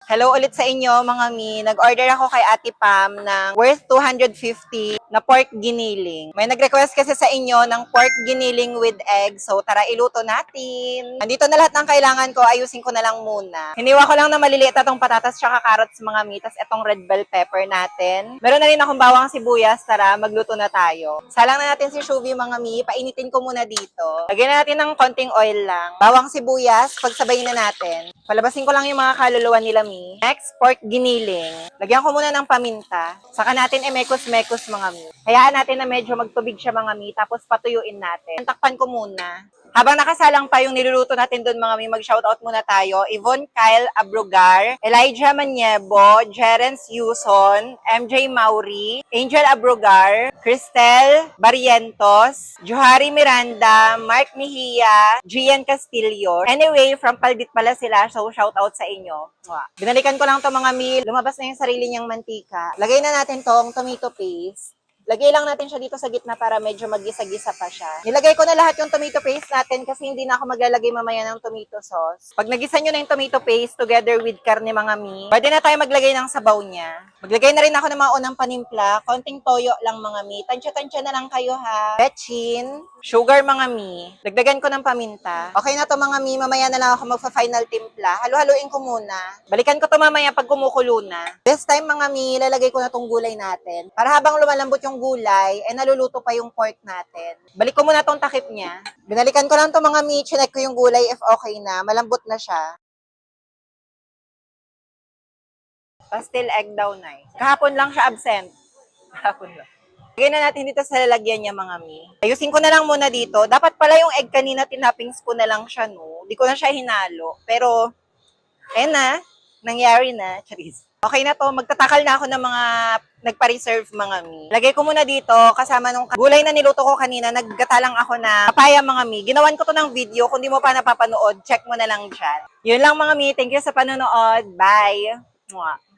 Hello ulit sa inyo mga mi. Nag-order ako kay Ate Pam ng worth 250 na pork giniling. May nag-request kasi sa inyo ng pork giniling with egg. So tara iluto natin. Andito na lahat ng kailangan ko. Ayusin ko na lang muna. Hiniwa ko lang na maliliit itong patatas tsaka carrots mga mi. Tas itong red bell pepper natin. Meron na rin akong bawang sibuyas. Tara magluto na tayo. Salang na natin si Shuvi mga mi. Painitin ko muna dito. Lagyan na natin ng konting oil lang. Bawang sibuyas. Pagsabayin na natin. Palabasin ko lang yung mga kaluluwa nila mi. Next, pork giniling. Lagyan ko muna ng paminta. Saka natin mekos-mekos mga mi. Hayaan natin na medyo magtubig siya mga mi, tapos patuyuin natin. Takpan ko muna. Habang nakasalang pa yung niluluto natin doon mga mi, mag-shoutout muna tayo. Yvonne Kyle Abrugar, Elijah Maniebo, Jerence Yuson, MJ Mauri, Angel Abrugar, Cristel Barrientos, Johari Miranda, Mark Mejia, Gian Castillo. Anyway, from Palbit pala sila, so shoutout sa inyo. Binalikan ko lang to mga mi, lumabas na yung sarili niyang mantika. Lagay na natin tong tomato paste. Lagay lang natin siya dito sa gitna para medyo mag-gisa-gisa pa siya. Nilagay ko na lahat yung tomato paste natin kasi hindi na ako maglalagay mamaya ng tomato sauce. Pag nagisa nyo na yung tomato paste together with karne mga mi, pwede na tayo maglagay ng sabaw niya. Maglagay na rin ako ng mga unang panimpla. Konting toyo lang mga mi. Tansya-tansya na lang kayo ha. Betchin, sugar mga mi. Dagdagan ko ng paminta. Okay na to mga mi. Mamaya na lang ako magpa-final timpla. Halo-haluin ko muna. Balikan ko to mamaya pag kumukulo na. This time mga mi, lalagay ko na tong gulay natin. Para habang lumalambot yung gulay, naluluto pa yung pork natin. Balik ko muna tong takip niya. Binalikan ko lang to mga mi. Chinek ko yung gulay if okay na. Malambot na siya. Pastel egg daw na eh. Kahapon lang siya absent. Kahapon lang. Lagyan na natin dito sa lalagyan niya mga mi. Ayusin ko na lang muna dito. Dapat pala yung egg kanina tinappings ko na lang siya no. Di ko na siya hinalo. Pero, ayun na. Nangyari na. Charis. Okay na to. Magtatakal na ako ng mga nagpa-reserve mga mi. Lagay ko muna dito kasama nung gulay na niluto ko kanina. Naggata lang ako na papaya mga mi. Ginawan ko to ng video. Kung di mo pa napapanood, check mo na lang dyan. Yun lang mga mi. Thank you sa panonood. Bye! Mwah.